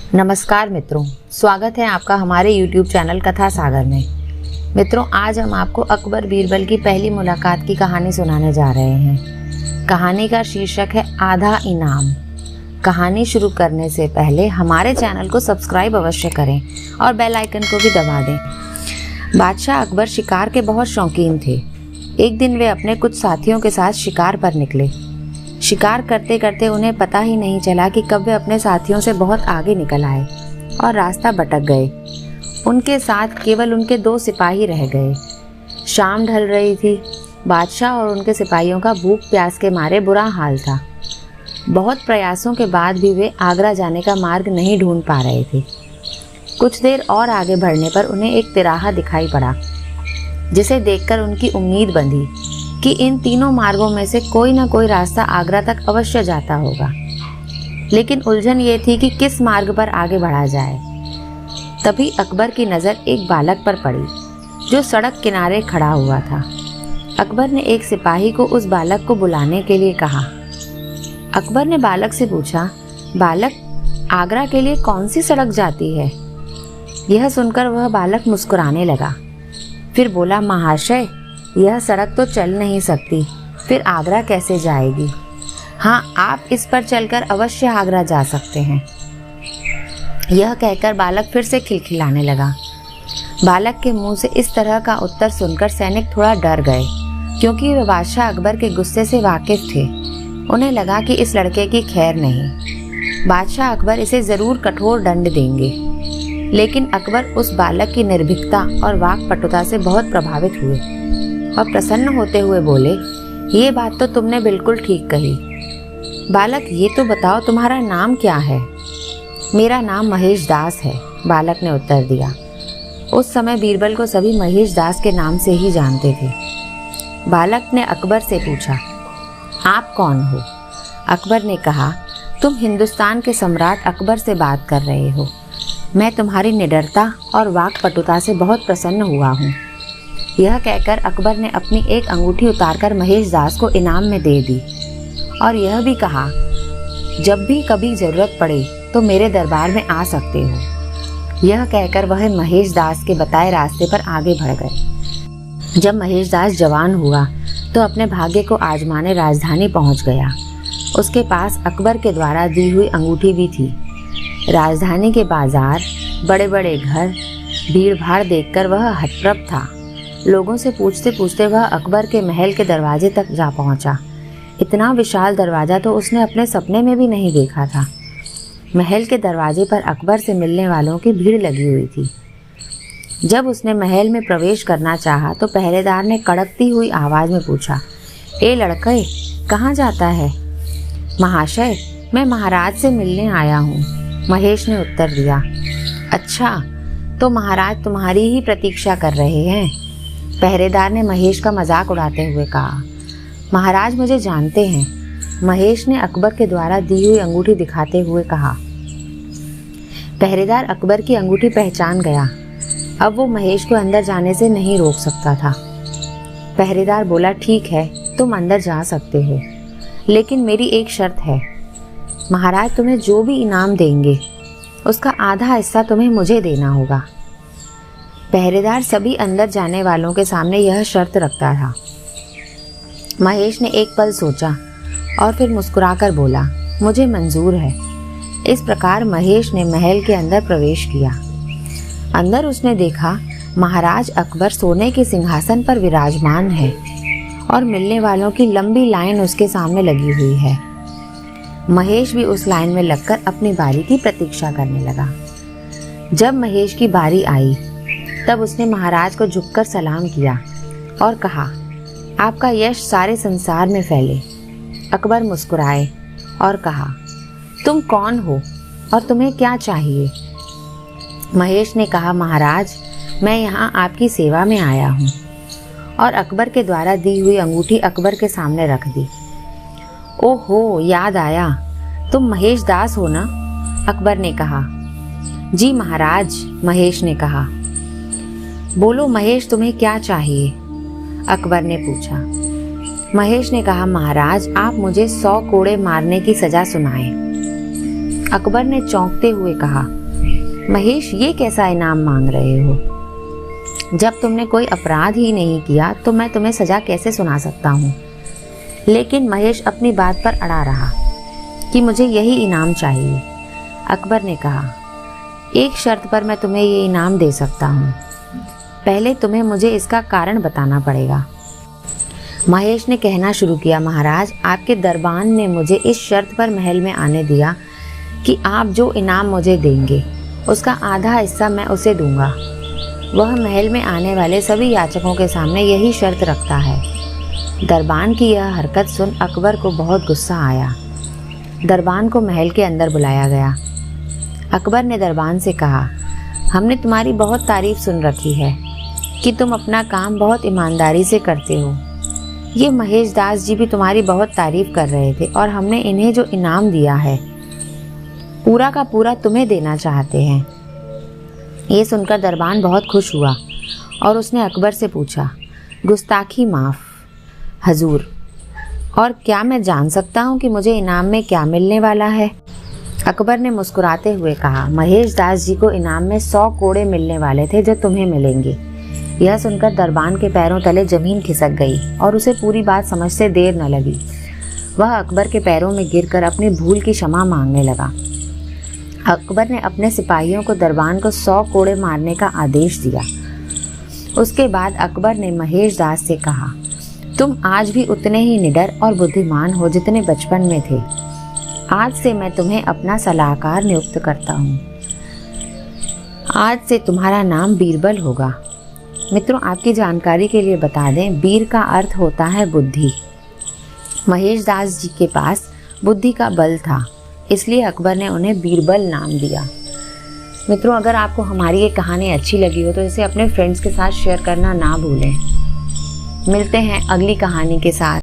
नमस्कार मित्रों, स्वागत है आपका हमारे YouTube चैनल कथा सागर में। मित्रों, आज हम आपको अकबर बीरबल की पहली मुलाकात की कहानी सुनाने जा रहे हैं। कहानी का शीर्षक है आधा इनाम। कहानी शुरू करने से पहले हमारे चैनल को सब्सक्राइब अवश्य करें और बेल आइकन को भी दबा दें। बादशाह अकबर शिकार के बहुत शौकीन थे। एक दिन वे अपने कुछ साथियों के साथ शिकार पर निकले। शिकार करते करते उन्हें पता ही नहीं चला कि कब वे अपने साथियों से बहुत आगे निकल आए और रास्ता भटक गए। उनके साथ केवल उनके 2 सिपाही रह गए। शाम ढल रही थी। बादशाह और उनके सिपाहियों का भूख प्यास के मारे बुरा हाल था। बहुत प्रयासों के बाद भी वे आगरा जाने का मार्ग नहीं ढूंढ पा रहे थे। कुछ देर और आगे बढ़ने पर उन्हें एक तिराहा दिखाई पड़ा, जिसे देखकर उनकी उम्मीद बंधी कि इन तीनों मार्गों में से कोई न कोई रास्ता आगरा तक अवश्य जाता होगा। लेकिन उलझन ये थी कि किस मार्ग पर आगे बढ़ा जाए। तभी अकबर की नज़र एक बालक पर पड़ी, जो सड़क किनारे खड़ा हुआ था। अकबर ने एक सिपाही को उस बालक को बुलाने के लिए कहा। अकबर ने बालक से पूछा, बालक, आगरा के लिए कौन सी सड़क जाती है? यह सुनकर वह बालक मुस्कुराने लगा। फिर बोला, महाशय, यह सड़क तो चल नहीं सकती, फिर आगरा कैसे जाएगी? हाँ, आप इस पर चलकर अवश्य आगरा जा सकते हैं। यह कहकर बालक फिर से खिलखिलाने लगा। बालक के मुंह से इस तरह का उत्तर सुनकर सैनिक थोड़ा डर गए, क्योंकि वे बादशाह अकबर के गुस्से से वाकिफ थे। उन्हें लगा कि इस लड़के की खैर नहीं। बादशाह अकबर इसे जरूर कठोर दंड देंगे। लेकिन अकबर उस बालक की निर्भीकता और वाक्पटुता से बहुत प्रभावित हुए और प्रसन्न होते हुए बोले, ये बात तो तुमने बिल्कुल ठीक कही। बालक, ये तो बताओ, तुम्हारा नाम क्या है? मेरा नाम महेश दास है, बालक ने उत्तर दिया। उस समय बीरबल को सभी महेश दास के नाम से ही जानते थे। बालक ने अकबर से पूछा, आप कौन हो? अकबर ने कहा, तुम हिंदुस्तान के सम्राट अकबर से बात कर रहे हो। मैं तुम्हारी निडरता और वाक्पटुता से बहुत प्रसन्न हुआ हूँ। यह कहकर अकबर ने अपनी एक अंगूठी उतारकर महेश दास को इनाम में दे दी और यह भी कहा, जब भी कभी जरूरत पड़े तो मेरे दरबार में आ सकते हो। यह कहकर वह महेश दास के बताए रास्ते पर आगे बढ़ गए। जब महेश दास जवान हुआ तो अपने भाग्य को आजमाने राजधानी पहुंच गया। उसके पास अकबर के द्वारा दी हुई अंगूठी भी थी। राजधानी के बाजार, बड़े बड़े घर, भीड़ भाड़ देखकर वह हतप्रभ था। लोगों से पूछते पूछते वह अकबर के महल के दरवाजे तक जा पहुंचा। इतना विशाल दरवाजा तो उसने अपने सपने में भी नहीं देखा था। महल के दरवाजे पर अकबर से मिलने वालों की भीड़ लगी हुई थी। जब उसने महल में प्रवेश करना चाहा तो पहरेदार ने कड़कती हुई आवाज़ में पूछा, ए लड़के, कहाँ जाता है? महाशय, मैं महाराज से मिलने आया हूँ, महेश ने उत्तर दिया। अच्छा, तो महाराज तुम्हारी ही प्रतीक्षा कर रहे हैं? पहरेदार ने महेश का मजाक उड़ाते हुए कहा। महाराज मुझे जानते हैं, महेश ने अकबर के द्वारा दी हुई अंगूठी दिखाते हुए कहा। पहरेदार अकबर की अंगूठी पहचान गया। अब वो महेश को अंदर जाने से नहीं रोक सकता था। पहरेदार बोला, ठीक है, तुम अंदर जा सकते हो, लेकिन मेरी एक शर्त है। महाराज तुम्हें जो भी इनाम देंगे उसका आधा हिस्सा तुम्हें मुझे देना होगा। पहरेदार सभी अंदर जाने वालों के सामने यह शर्त रखता था। महेश ने एक पल सोचा और फिर मुस्कुराकर बोला, मुझे मंजूर है। इस प्रकार महेश ने महल के अंदर प्रवेश किया। अंदर उसने देखा महाराज अकबर सोने के सिंहासन पर विराजमान है और मिलने वालों की लंबी लाइन उसके सामने लगी हुई है। महेश भी उस लाइन में लगकर अपनी बारी की प्रतीक्षा करने लगा। जब महेश की बारी आई तब उसने महाराज को झुककर सलाम किया और कहा, आपका यश सारे संसार में फैले। अकबर मुस्कुराए और कहा, तुम कौन हो और तुम्हें क्या चाहिए? महेश ने कहा, महाराज, मैं यहाँ आपकी सेवा में आया हूँ, और अकबर के द्वारा दी हुई अंगूठी अकबर के सामने रख दी। ओहो, याद आया, तुम महेश दास हो ना? अकबर ने कहा। जी महाराज, महेश ने कहा। बोलो महेश, तुम्हें क्या चाहिए? अकबर ने पूछा। महेश ने कहा, महाराज, आप मुझे 100 कोड़े मारने की सजा सुनाएं। अकबर ने चौंकते हुए कहा, महेश, ये कैसा इनाम मांग रहे हो? जब तुमने कोई अपराध ही नहीं किया तो मैं तुम्हें सजा कैसे सुना सकता हूँ? लेकिन महेश अपनी बात पर अड़ा रहा कि मुझे यही इनाम चाहिए। अकबर ने कहा, एक शर्त पर मैं तुम्हें ये इनाम दे सकता हूँ। पहले तुम्हें मुझे इसका कारण बताना पड़ेगा। महेश ने कहना शुरू किया, महाराज, आपके दरबान ने मुझे इस शर्त पर महल में आने दिया कि आप जो इनाम मुझे देंगे उसका आधा हिस्सा मैं उसे दूंगा। वह महल में आने वाले सभी याचकों के सामने यही शर्त रखता है। दरबान की यह हरकत सुन अकबर को बहुत गुस्सा आया। दरबान को महल के अंदर बुलाया गया। अकबर ने दरबान से कहा, हमने तुम्हारी बहुत तारीफ सुन रखी है कि तुम अपना काम बहुत ईमानदारी से करते हो। ये महेश दास जी भी तुम्हारी बहुत तारीफ कर रहे थे और हमने इन्हें जो इनाम दिया है पूरा का पूरा तुम्हें देना चाहते हैं। ये सुनकर दरबान बहुत खुश हुआ और उसने अकबर से पूछा, गुस्ताखी माफ़ हजूर, और क्या मैं जान सकता हूँ कि मुझे इनाम में क्या मिलने वाला है? अकबर ने मुस्कुराते हुए कहा, महेश दास जी को इनाम में 100 कोड़े मिलने वाले थे जो तुम्हें मिलेंगे। यह सुनकर दरबान के पैरों तले जमीन खिसक गई और उसे पूरी बात समझते देर न लगी। वह अकबर के पैरों में गिरकर अपनी भूल की क्षमा मांगने लगा। अकबर ने अपने सिपाहियों को दरबान को 100 कोड़े मारने का आदेश दिया। उसके बाद अकबर ने महेश दास से कहा, तुम आज भी उतने ही निडर और बुद्धिमान हो जितने बचपन में थे। आज से मैं तुम्हें अपना सलाहकार नियुक्त करता हूँ। आज से तुम्हारा नाम बीरबल होगा। मित्रों, आपकी जानकारी के लिए बता दें, बीर का अर्थ होता है बुद्धि। महेश दास जी के पास बुद्धि का बल था, इसलिए अकबर ने उन्हें बीरबल नाम दिया। मित्रों, अगर आपको हमारी ये कहानी अच्छी लगी हो तो इसे अपने फ्रेंड्स के साथ शेयर करना ना भूलें। मिलते हैं अगली कहानी के साथ।